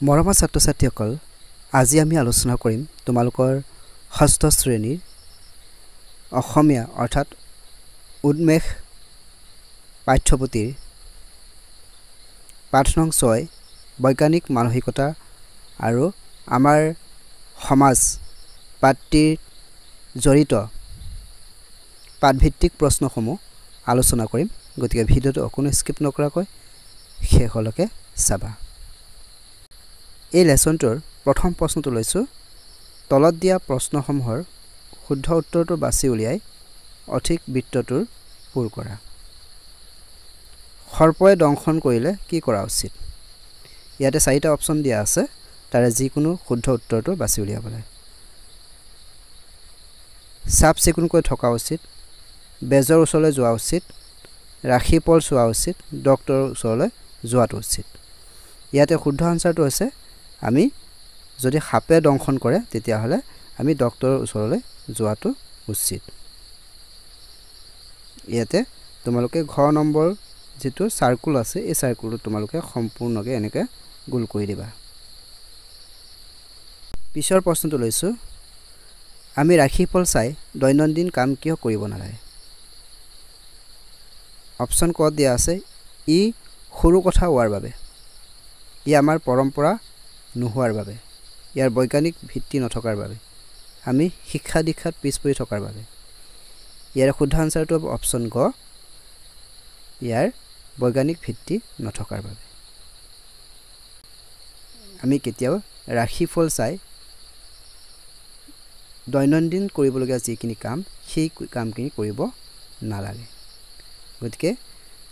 মৰমৰ ছাত্ৰ-ছাত্ৰীসকল, আজি আমি আলোচনা কৰিম তোমালোকৰ ষষ্ঠ শ্ৰেণীৰ অসমীয়া অৰ্থাৎ উন্মেষ পাঠ্যপুথিৰ পাঠ নং 6 বৈজ্ঞানিক মানসিকতা আৰু আমাৰ সমাজ পাঠ্যৰ জড়িত পাঠভিত্তিক প্ৰশ্নসমূহ আলোচনা কৰিম। গতিকে ভিডিঅটো অকণো স্কিপ নকৰাকৈ শেষলৈকে চাবা। এই লেসনটোৰ প্ৰথম প্ৰশ্নটো লৈছো, তলত দিয়া প্ৰশ্নসমূহৰ শুদ্ধ উত্তৰটো বাছি উলিয়াই অধিক বৃত্তটোৰ পূৰ কৰা। সৰ্পই দংশন কৰিলে কি কৰা উচিত? ইয়াতে 4টা অপচন দিয়া আছে, তাৰে যিকোনো শুদ্ধ উত্তৰটো বাছি উলিয়াবলৈ। চাপ চিকুণকৈ থকা উচিত, বেজৰ ওচৰলৈ যোৱা উচিত, ৰাশিফল চোৱা উচিত, ডক্টৰৰ ওচৰলৈ যোৱাটো উচিত। ইয়াতে শুদ্ধ আনসাৰটো হৈছে আমি যদি সাপে দংশন কৰে তেতিয়া হলে আমি ডক্টৰৰ ওচৰলৈ যোৱাটো উচিত। ইয়াতে তোমালোকে ঘ নম্বৰ যেটো সাৰ্কুল আছে এই সাৰ্কুলটো তোমালোকে সম্পূৰ্ণকৈ এনেকৈ গোল কৰি দিবা। পিছৰ প্ৰশ্নটো লৈছো, আমি ৰাশিফল চাই দৈনন্দিন কাম কিয় কৰিব নালাগে? অপচন ক দিয়া আছে, ই সৰু কথা হোৱাৰ বাবে, ই আমাৰ পৰম্পৰা নোহোৱাৰ বাবে, ইয়াৰ বৈজ্ঞানিক ভিত্তি নথকাৰ বাবে, আমি শিক্ষা দীক্ষাত পিছ পৰি থকাৰ বাবে। ইয়াৰ শুদ্ধ আনসাৰটো অপচন গ, ইয়াৰ বৈজ্ঞানিক ভিত্তি নথকাৰ বাবে। আমি কেতিয়াও ৰাশিফল চাই দৈনন্দিন কৰিবলগীয়া যিখিনি কাম সেই কামখিনি কৰিব নালাগে। গতিকে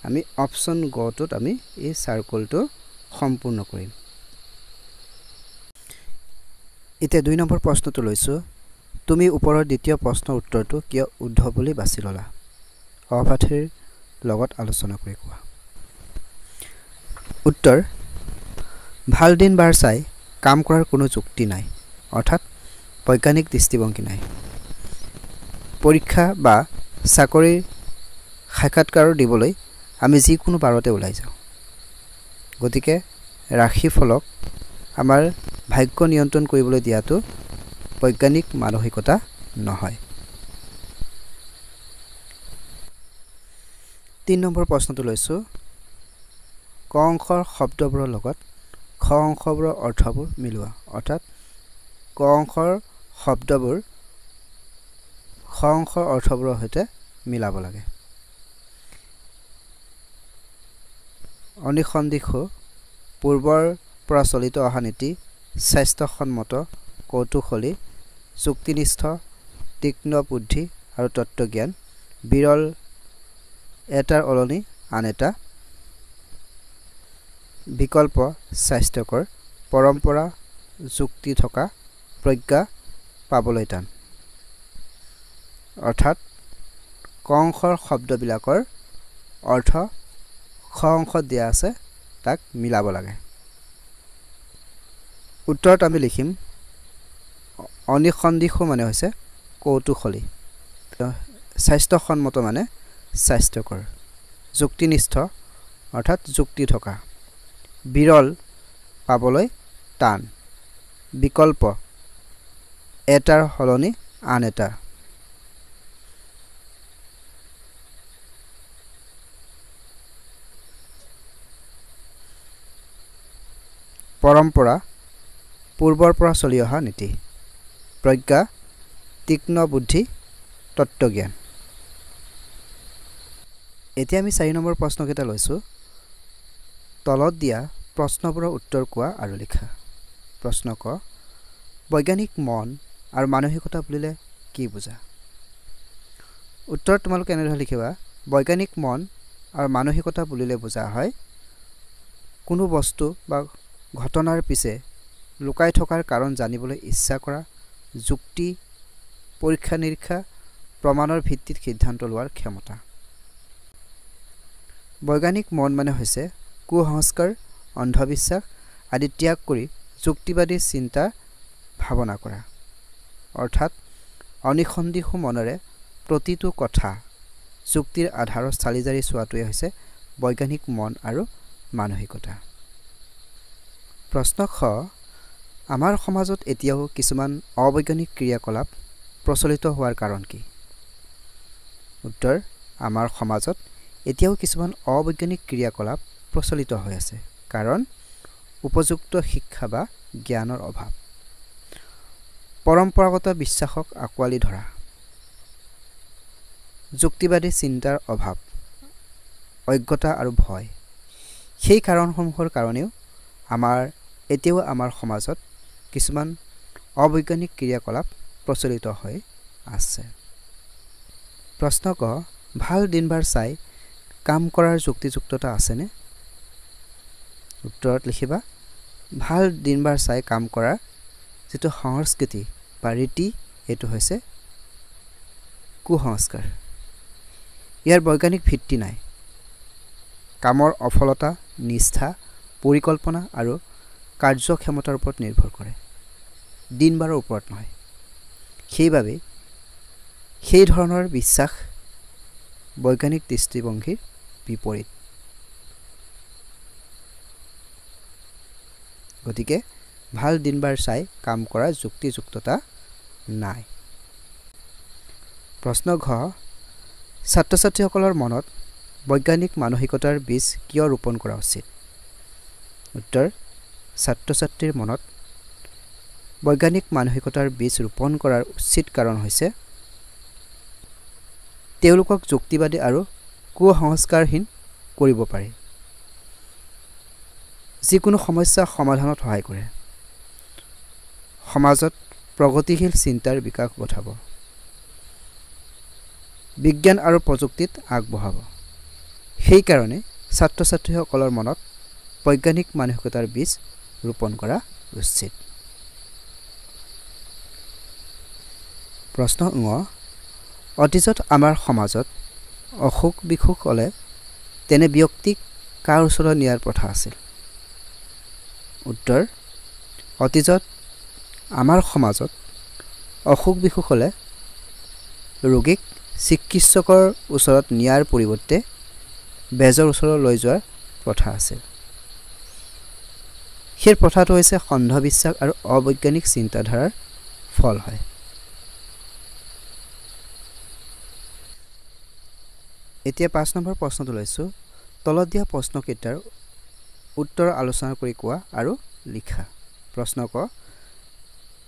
আমি অপচন গটোত আমি এই সাৰ্কুলটো সম্পূৰ্ণ কৰিম। এতিয়া 2 নম্বৰ প্ৰশ্নটো লৈছো, তুমি ওপৰৰ দ্বিতীয় প্ৰশ্নৰ উত্তৰটো কিয় উদ্ধ বুলি বাছি ললা? অপাঠেৰ লগত আলোচনা কৰি কোৱা। উত্তৰ, ভাল দিন বাৰ চাই কাম কৰাৰ কোনো যুক্তি নাই, অৰ্থাৎ বৈজ্ঞানিক দৃষ্টিভংগী নাই। পৰীক্ষা বা চাকৰিৰ সাক্ষাৎকাৰ দিবলৈ আমি যিকোনো বাৰতে ওলাই যাওঁ। গতিকে ৰাশিফলক আমাৰ ভাগ্য নিয়ন্ত্ৰণ কৰিবলৈ দিয়াটো বৈজ্ঞানিক মানসিকতা নহয়। 3 নম্বৰ প্ৰশ্নটো লৈছো, ক অংশৰ শব্দবোৰৰ লগত খ অংশবোৰৰ অৰ্থবোৰ মিলোৱা, অৰ্থাৎ ক অংশৰ শব্দবোৰ খ অংশৰ অৰ্থবোৰৰ সৈতে মিলাব লাগে। অনিসন্দিগ্ধ, পূৰ্বৰ পৰা চলিত অহা নীতি, স্বাস্থ্যসন্মত, কৌতুহলী, যুক্তিনিষ্ঠ, তীক্ষ্ণ বুদ্ধি আৰু তত্ত্বজ্ঞান, বিৰল, এটাৰ অলনি আন এটা, বিকল্প, স্বাস্থ্যকৰ, পৰম্পৰা, যুক্তি থকা, প্ৰজ্ঞা, পাবলৈ টান। অৰ্থাৎ ক অংশৰ শব্দবিলাকৰ অৰ্থ খ অংশত দিয়া আছে, তাক মিলাব লাগে। উত্তৰত আমি লিখিম, অনিসন্দিগ্ধ মানে হৈছে কৌতুহলী, স্বাস্থ্যসন্মত মানে স্বাস্থ্যকৰ, যুক্তিনিষ্ঠ অৰ্থাৎ যুক্তি থকা, বিৰল পাবলৈ টান, বিকল্প এটাৰ সলনি আন এটা, পৰম্পৰা, পূৰ্বৰ পৰা চলি অহা নীতি, প্ৰজ্ঞা, তীক্ষ্ণ বুদ্ধি, তত্ত্বজ্ঞান। এতিয়া আমি 4 নম্বৰ প্ৰশ্নকেইটা লৈছো, তলত দিয়া প্ৰশ্নবোৰৰ উত্তৰ কোৱা আৰু লিখা। প্ৰশ্ন ক, বৈজ্ঞানিক মন আৰু মানসিকতা বুলিলে কি বুজা? উত্তৰত তোমালোকে এনেদৰে লিখিবা, বৈজ্ঞানিক মন আৰু মানসিকতা বুলিলে বুজা হয় কোনো বস্তু বা ঘটনাৰ পিছে লুকাই থকাৰ কাৰণ জানিবলৈ ইচ্ছা কৰা, যুক্তি, পৰীক্ষা নিৰীক্ষা, প্ৰমাণৰ ভিত্তিত সিদ্ধান্ত লোৱাৰ ক্ষমতা। বৈজ্ঞানিক মন মানে হৈছে কুসংস্কাৰ, অন্ধবিশ্বাস আদি ত্যাগ কৰি যুক্তিবাদী চিন্তা ভাৱনা কৰা, অৰ্থাৎ অনিসন্দিগ্ধ মনেৰে প্ৰতিটো কথা যুক্তিৰ আধাৰত চালি জাৰি চোৱাটোৱে হৈছে বৈজ্ঞানিক মন আৰু মানসিকতা। প্ৰশ্ন খ আমাৰ সমাজত এতিয়াও কিছুমান অবৈজ্ঞানিক ক্ৰিয়াকলাপ প্ৰচলিত হোৱাৰ কাৰণ কি উত্তৰ আমাৰ সমাজত এতিয়াও কিছুমান অবৈজ্ঞানিক ক্ৰিয়াকলাপ প্ৰচলিত হৈ আছে কাৰণ উপযুক্ত শিক্ষা বা জ্ঞানৰ অভাৱ পৰম্পৰাগত বিশ্বাসক আকোৱালি ধৰা যুক্তিবাদী চিন্তাৰ অভাৱ অজ্ঞতা আৰু ভয় সেই কাৰণসমূহৰ কাৰণেও এতিয়াও আমাৰ সমাজত কিছুমান অবৈজ্ঞানিক ক্ৰিয়াকলাপ প্ৰচলিত হৈ আছে প্ৰশ্ন ক ভাল দিনবাৰ চাই কাম কৰাৰ যুক্তিযুক্ততা আছেনে উত্তৰত লিখিবা ভাল দিনবাৰ চাই কাম কৰাৰ যেটো সংস্কৃতি বা ৰীতি এটো হৈছে কুসংস্কাৰ ইয়াৰ বৈজ্ঞানিক ভিত্তি নাই কামৰ অফলতা নিষ্ঠা পৰিকল্পনা আৰু কাৰ্যক্ষমতাৰ ওপৰত নিৰ্ভৰ কৰে দিনবাৰৰ ওপৰত নহয় সেইবাবে সেই ধৰণৰ বিশ্বাস বৈজ্ঞানিক দৃষ্টিভংগীৰ বিপৰীত গতিকে ভাল দিনবাৰ চাই কাম কৰাৰ যুক্তিযুক্ততা নাই প্ৰশ্ন ঘ ছাত্ৰ-ছাত্ৰীসকলৰ মনত বৈজ্ঞানিক মানসিকতাৰ বীজ কিয় ৰোপণ কৰা উচিত উত্তৰ ছাত্ৰ-ছাত্ৰীৰ মনত বৈজ্ঞানিক মানসিকতাৰ বীজ ৰোপণ কৰাৰ উচিত কাৰণ হৈছে তেওঁলোকক যুক্তিবাদী আৰু কুসংস্কাৰহীন কৰিব পাৰে যিকোনো সমস্যা সমাধানত সহায় কৰে সমাজত প্ৰগতিশীল চিন্তাৰ বিকাশ ঘটাব বিজ্ঞান আৰু প্ৰযুক্তিত আগবঢ়াব সেই কাৰণে ছাত্ৰ-ছাত্ৰীসকলৰ মনত বৈজ্ঞানিক মানসিকতাৰ বীজ ৰোপণ কৰা উচিত প্ৰশ্ন ঙ অতীজত আমাৰ সমাজত অসুখ বিসুখ হ'লে তেনে ব্যক্তিক কাৰ ওচৰত নিয়াৰ প্ৰথা আছিল উত্তৰ অতীজত আমাৰ সমাজত অসুখ বিসুখ হ'লে ৰোগীক চিকিৎসকৰ ওচৰত নিয়াৰ পৰিৱৰ্তে বেজৰ ওচৰলৈ লৈ যোৱাৰ প্ৰথা আছিল সেই প্ৰথাটো হৈছে অন্ধবিশ্বাস আৰু অবৈজ্ঞানিক চিন্তাধাৰাৰ ফল হয় এতিয়া 5 নম্বৰ প্ৰশ্নটো লৈছো তলত দিয়া প্ৰশ্নকেইটাৰ উত্তৰ আলোচনা কৰি কোৱা আৰু লিখা প্ৰশ্ন ক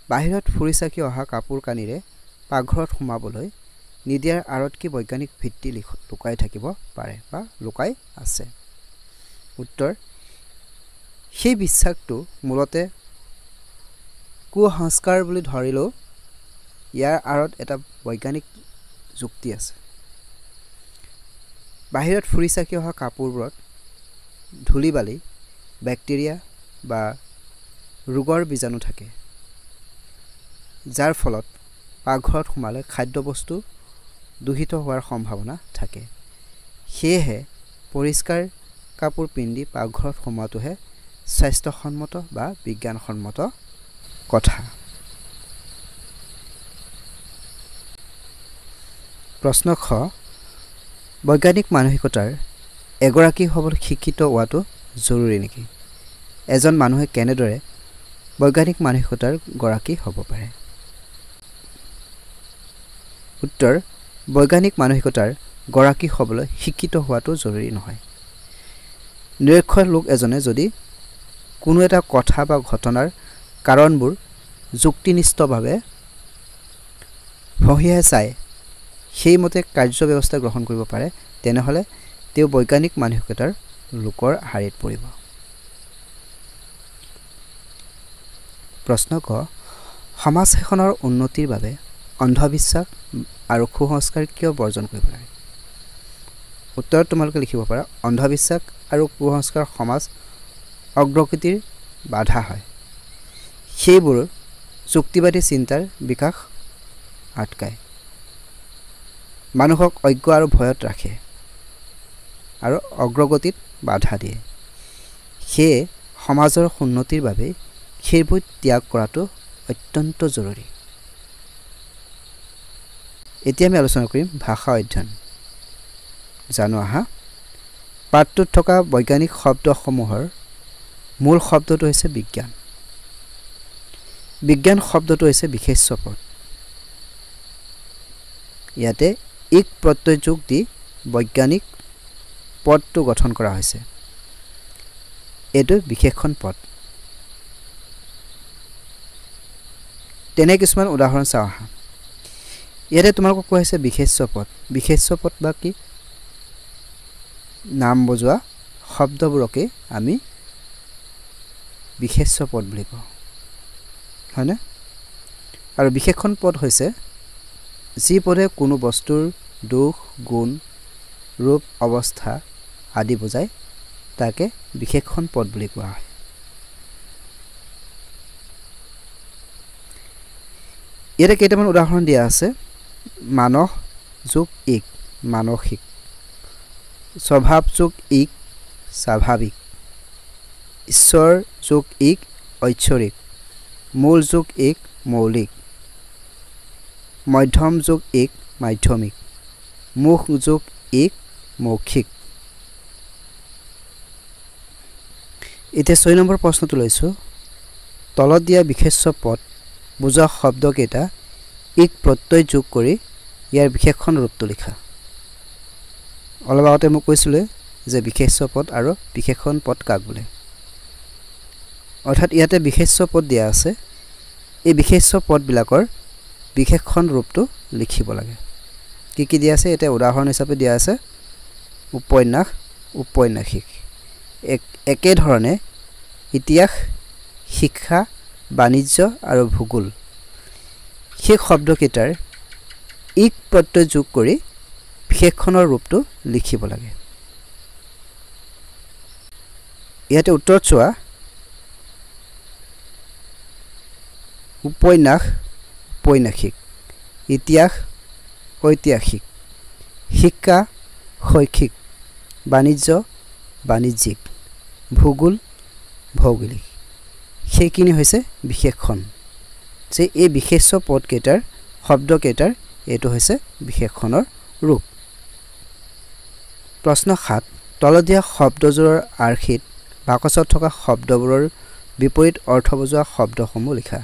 বাহিৰত ফুৰিচাকি অহা কাপোৰ কানিৰে পাকঘৰত সোমাবলৈ নিদিয়াৰ আঁৰত কি বৈজ্ঞানিক ভিত্তি লুকাই থাকিব পাৰে বা লুকাই আছে উত্তৰ সেই বিশ্বাসটো মূলতে কুসংস্কাৰ বুলি ধৰিলেও ইয়াৰ আঁৰত এটা বৈজ্ঞানিক যুক্তি আছে বাহিৰত ফুৰিচাকি অহা কাপোৰবোৰত ধূলি-বালি বেক্টেৰিয়া বা ৰোগৰ বীজাণু থাকে যাৰ ফলত পাকঘৰত সোমালে খাদ্যবস্তু দূষিত হোৱাৰ সম্ভাৱনা থাকে সেয়েহে পৰিষ্কাৰ কাপোৰ পিন্ধি পাকঘৰত সোমোৱাটোহে স্বাস্থ্যসন্মত বা বিজ্ঞানসন্মত কথা প্ৰশ্ন খ বৈজ্ঞানিক মানসিকতাৰ এগৰাকী হ'বলৈ শিক্ষিত হোৱাটো জৰুৰী নেকি এজন মানুহে কেনেদৰে বৈজ্ঞানিক মানসিকতাৰ গৰাকী হ'ব পাৰে উত্তৰ বৈজ্ঞানিক মানসিকতাৰ গৰাকী হ'বলৈ শিক্ষিত হোৱাটো জৰুৰী নহয় নিৰক্ষৰ লোক এজনে যদি কোনো এটা কথা বা ঘটনাৰ কাৰণবোৰ যুক্তিনিষ্ঠভাৱে ভহিয়াই চাই সেইমতে কাৰ্য ব্যৱস্থা গ্ৰহণ কৰিব পাৰে তেনেহলে তেওঁ বৈজ্ঞানিক মানসিকতাৰ লোকৰ হাৰিত পৰিব প্ৰশ্ন ক সমাজ এখনৰ উন্নতিৰ বাবে অন্ধবিশ্বাস আৰু কুসংস্কাৰ কিয় বৰ্জন কৰিব লাগে উত্তৰ তোমালোকে লিখিব পাৰা অন্ধবিশ্বাস আৰু কুসংস্কাৰ সমাজ অগ্ৰগতিৰ বাধা হয় সেইবোৰ যুক্তিবাদী চিন্তাৰ বিকাশ আটকায় মানুহক অজ্ঞ আৰু ভয়ত ৰাখে আৰু অগ্ৰগতিত বাধা দিয়ে সেয়ে সমাজৰ উন্নতিৰ বাবে সেইবোৰ ত্যাগ কৰাটো অত্যন্ত জৰুৰী এতিয়া আমি আলোচনা কৰিম ভাষা অধ্যয়ন জানো আহা পাঠটোত থকা বৈজ্ঞানিক শব্দসমূহৰ মূল শব্দটো হৈছে বিজ্ঞান বিজ্ঞান শব্দটো হৈছে বিশেষ্য পদ ইয়াতে ইক প্ৰত্যয় যোগ দি বৈজ্ঞানিক পদটো গঠন কৰা হৈছে এটো বিশেষণ পদ তেনে কিছুমান উদাহৰণ চাও আহা ইয়াতে তোমালোকক কোৱা হৈছে বিশেষ্য পদ বা কি নাম বজোৱা শব্দবোৰকে আমি বিশেষ্য পদ বুলি কওঁ হয়নে আৰু বিশেষণ পদ হৈছে যি পদে কোনো বস্তুৰ দুখ গুণ ৰূপ অৱস্থা আদি বুজায় তাকে বিশেষণ পদ বুলি কোৱা হয় ইয়াতে কেইটামান উদাহৰণ দিয়া আছে মানস যোগ ইক মানসিক স্বভাৱ যোগ ইক স্বাভাৱিক ঈশ্বৰ যোগ ইক ঐশ্বৰিক মূল যোগ ইক মৌলিক মধ্যম যোগ ইক মাধ্যমিক মুখ যোগ ইক মৌখিক এতিয়া 6 নম্বৰ প্ৰশ্নটো লৈছো তলত দিয়া বিশেষ্য পদ বুজা শব্দ কেইটা ইক প্ৰত্যয় যোগ কৰি ইয়াৰ বিশেষণ ৰূপটো লিখা অলপ আগতে মই কৈছিল যে বিশেষ্য পদ আৰু বিশেষণ পদ কাক বোলে অৰ্থাৎ ইয়াতে বিশেষ্য পদ দিয়া আছে এই বিশেষ্য পদ বিলাকৰ বিশেষণ ৰূপটো লিখিব লাগে কি দিয়া আছে এটা উদাহৰণ হিচাপে দিয়া আছে উপন্যাস উপন্যাসিক একে ধৰণে ইতিহাস শিক্ষা বাণিজ্য আৰু ভূগোল সেই শব্দকেইটাৰ ইক প্ৰত্যয় যোগ কৰি বিশেষণৰ ৰূপটো লিখিব লাগে ইয়াতে উত্তৰত চোৱা উপন্যাস উপন্যাসিক ইতিহাস ঐতিহাসিক শিক্ষা শৈক্ষিক বাণিজ্য বাণিজ্যিক ভূগোল ভৌগোলিক সেইখিনি হৈছে বিশেষণ যে এই বিশেষ্য পদ কেইটাৰ শব্দ কেইটাৰ এটো হৈছে বিশেষণৰ ৰূপ প্ৰশ্ন 7 তলত দিয়া শব্দজোৰৰ আৰ্হিত বাকচত থকা শব্দবোৰৰ বিপৰীত অৰ্থ বুজোৱা শব্দসমূহ লিখা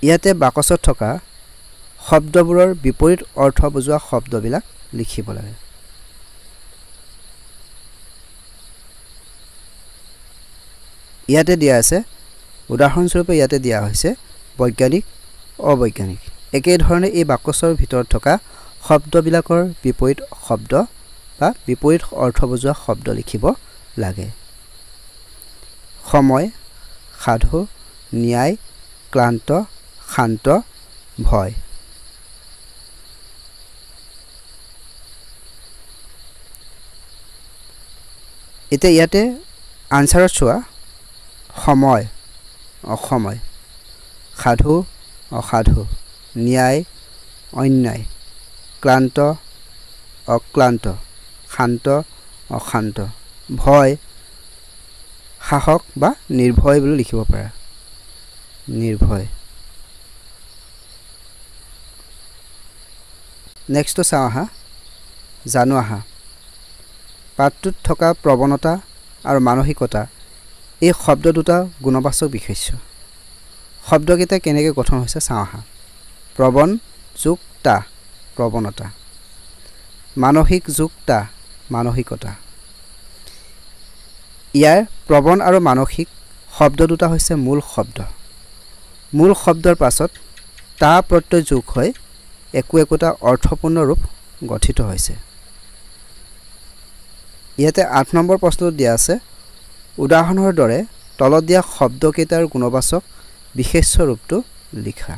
ইয়াতে বাকচত থকা শব্দবোৰৰ বিপৰীত অৰ্থ বুজোৱা শব্দবিলাক লিখিব লাগে ইয়াতে দিয়া আছে উদাহৰণস্বৰূপে ইয়াতে দিয়া হৈছে বৈজ্ঞানিক অবৈজ্ঞানিক একে ধৰণে এই বাকচৰ ভিতৰত থকা শব্দবিলাকৰ বিপৰীত শব্দ বা বিপৰীত অৰ্থ বুজোৱা শব্দ লিখিব লাগে সময় সাধু ন্যায় ক্লান্ত শান্ত ভয় এতিয়া ইয়াতে আনসাৰত চোৱা সময় অসময় সাধু অসাধু ন্যায় অন্যায় ক্লান্ত অক্লান্ত শান্ত অশান্ত ভয় সাহস বা নিৰ্ভয় বুলি লিখিব পাৰা নিৰ্ভয় নেক্সট চাও আহা জানো আহা পাঠটোত থকা প্ৰৱণতা আৰু মানসিকতা এই শব্দ দুটা গুণবাচক বিশেষ্য শব্দকেইটা কেনেকৈ গঠন হৈছে চাও আহা প্ৰৱণ যোগ তা প্ৰৱণতা মানসিক যোগ তা মানসিকতা ইয়াৰ প্ৰৱণ আৰু মানসিক শব্দ দুটা হৈছে মূল শব্দৰ পাছত তা প্ৰত্যয় যোগ হয় একোটা অৰ্থপূৰ্ণ ৰূপ গঠিত হৈছে ইয়াতে 8 নম্বৰ প্ৰশ্নটো দিয়া আছে উদাহৰণৰ দৰে তলত দিয়া শব্দকেইটাৰ গুণবাচক বিশেষ্য ৰূপটো লিখা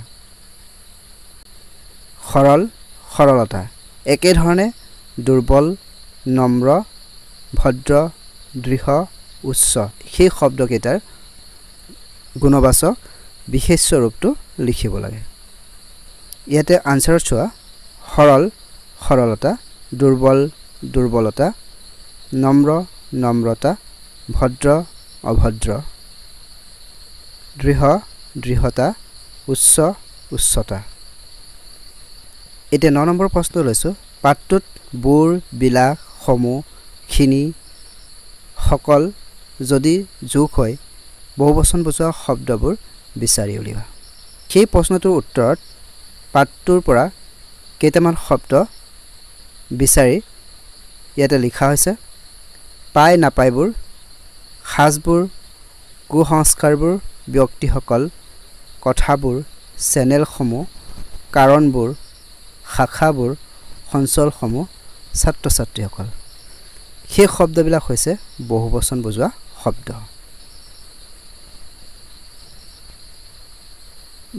সৰল সৰলতা একে ধৰণে দুৰ্বল নম্ৰ ভদ্ৰ দৃঢ় উচ্চ সেই শব্দকেইটাৰ গুণবাচক বিশেষ্য ৰূপটো লিখিব লাগে ইয়াতে আনসাৰত চোৱা সৰল সৰলতা দুৰ্বল দুৰ্বলতা নম্ৰ নম্ৰতা ভদ্ৰ অভদ্ৰ দৃঢ় দৃঢ়তা উচ্চ উচ্চতা এতিয়া 9 নম্বৰ প্ৰশ্ন লৈছো পাঠটোত বুৰ বিলাস সমূহ খিনি সকল যদি যোগ হয় বহুবচন বুজোৱা শব্দবোৰ বিচাৰি উলিওৱা। সেই প্ৰশ্নটোৰ উত্তৰত পাঠটোৰ পৰা কেইটামান শব্দ বিচাৰি ইয়াতে লিখা হৈছে। পাই নাপায়বোৰ, সাজবোৰ, কুসংস্কাৰবোৰ, ব্যক্তিসকল, কথাবোৰ, চেনেলসমূহ, কাৰণবোৰ, শাখাবোৰ, অঞ্চলসমূহ, ছাত্ৰ ছাত্ৰীসকল। সেই শব্দবিলাক হৈছে বহুবচন বুজোৱা শব্দ।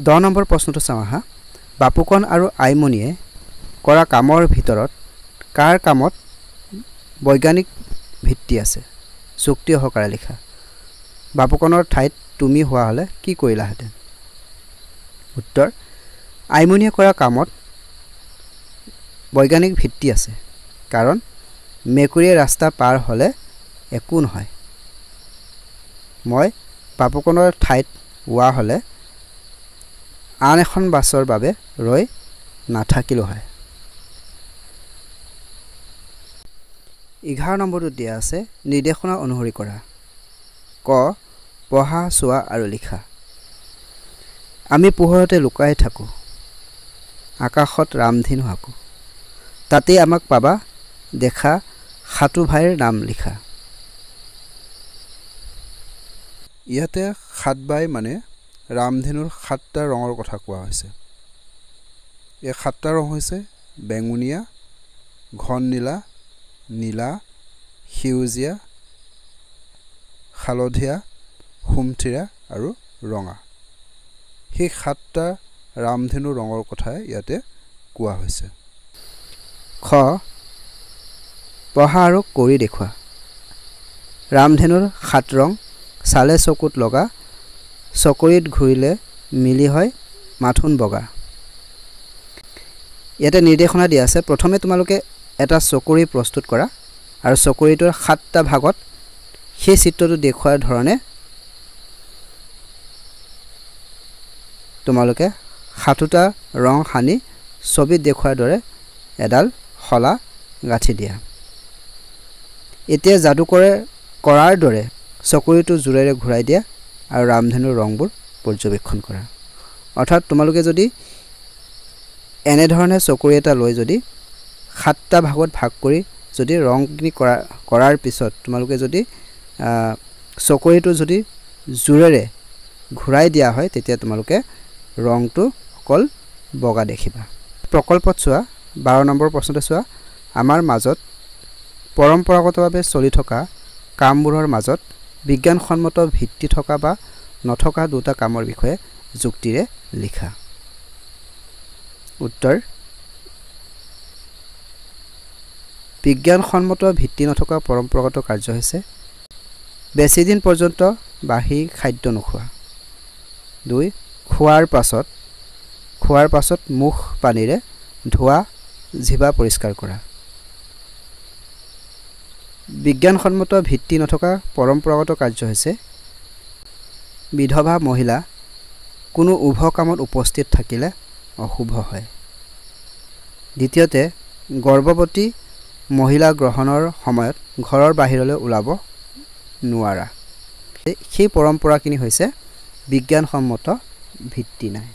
10 নম্বৰ প্ৰশ্নটো চাওঁ আহা। বাপুকণ আৰু আইমণিয়ে কৰা কামৰ ভিতৰত কাৰ কামত বৈজ্ঞানিক ভিত্তি আছে? যুক্তি সহকাৰে লিখা। বাপুকণৰ ঠাইত তুমি হোৱা হ'লে কি কৰিলাহেঁতেন? উত্তৰ, আইমণিয়ে কৰা কামত বৈজ্ঞানিক ভিত্তি আছে, কাৰণ মেকুৰীয়ে ৰাস্তা পাৰ হ'লে একো নহয়। মই বাপুকণৰ ঠাইত হোৱা হ'লে আন এখন বাছৰ বাবে ৰৈ নাথাকিলোঁ হয়। 11 নম্বৰটোত দিয়া আছে নিৰ্দেশনা অনুসৰি কৰা। ক, পঢ়া, চোৱা আৰু লিখা। আমি পোহৰতে লুকাই থাকোঁ, আকাশত ৰামধেনু আঁকো, তাতেই আমাক পাবা দেখা সাতু ভাইৰ নাম লিখা। ইয়াতে সাতবাই মানে ৰামধেনুৰ 7টা ৰঙৰ কথা কোৱা হৈছে। এই 7টা ৰং হৈছে বেঙুনীয়া, ঘন নীলা, নীলা, সেউজীয়া, হালধীয়া, সুমথিৰা আৰু ৰঙা। সেই 7টা ৰামধেনু ৰঙৰ কথাই ইয়াতে কোৱা হৈছে। খ, পঢ়া আৰু কৰি দেখুওৱা। ৰামধেনুৰ 7 ৰং চালে চকুত লগা, চকৰিত ঘূৰিলে মিলি হয় মাথোন বগা। ইয়াতে নিৰ্দেশনা দিয়া আছে। প্ৰথমে তোমালোকে এটা চকৰি প্ৰস্তুত কৰা আৰু চকৰিটোৰ 7টা ভাগত সেই চিত্ৰটো দেখুৱাৰ ধৰণে তোমালোকে 7টা ৰং সানি ছবিত দেখুৱাৰ দৰে এডাল শলা গাঁঠি দিয়া। এতিয়া যাদুকৰে কৰাৰ দৰে চকৰিটো জোৰেৰে ঘূৰাই দিয়া আৰু ৰামধেনুৰ ৰংবোৰ পৰ্যবেক্ষণ কৰা। অৰ্থাৎ তোমালোকে যদি এনেধৰণে চকৰি এটা লৈ যদি 7টা ভাগত ভাগ কৰি যদি ৰংখিনি কৰাৰ পিছত তোমালোকে যদি চকৰিটো যদি জোৰেৰে ঘূৰাই দিয়া হয় তেতিয়া তোমালোকে ৰংটো অকল বগা দেখিবা। প্ৰকল্পত চোৱা 12 নম্বৰ প্ৰশ্নটো চোৱা। আমাৰ মাজত পৰম্পৰাগতভাৱে চলি থকা কামবোৰৰ মাজত বিজ্ঞানসন্মত ভিত্তি থকা বা নথকা দুটা কামৰ বিষয়ে যুক্তিৰে লিখা। উত্তৰ, বিজ্ঞানসন্মত ভিত্তি নথকা পৰম্পৰাগত কাৰ্য হৈছে বেছিদিন পৰ্যন্ত বাঢ়ি খাদ্য নোখোৱা। 2, খোৱাৰ পাছত মুখ পানীৰে ধোৱা, জিভা পৰিষ্কাৰ কৰা। বিজ্ঞানসন্মত ভিত্তি নথকা পৰম্পৰাগত কাৰ্য হৈছে বিধৱা মহিলা কোনো উভ কামত উপস্থিত থাকিলে অশুভ হয়। দ্বিতীয়তে, গৰ্ভৱতী মহিলা গ্ৰহণৰ সময়ত ঘৰৰ বাহিৰলৈ ওলাব নোৱাৰা। সেই পৰম্পৰাখিনি হৈছে বিজ্ঞানসন্মত ভিত্তি নাই।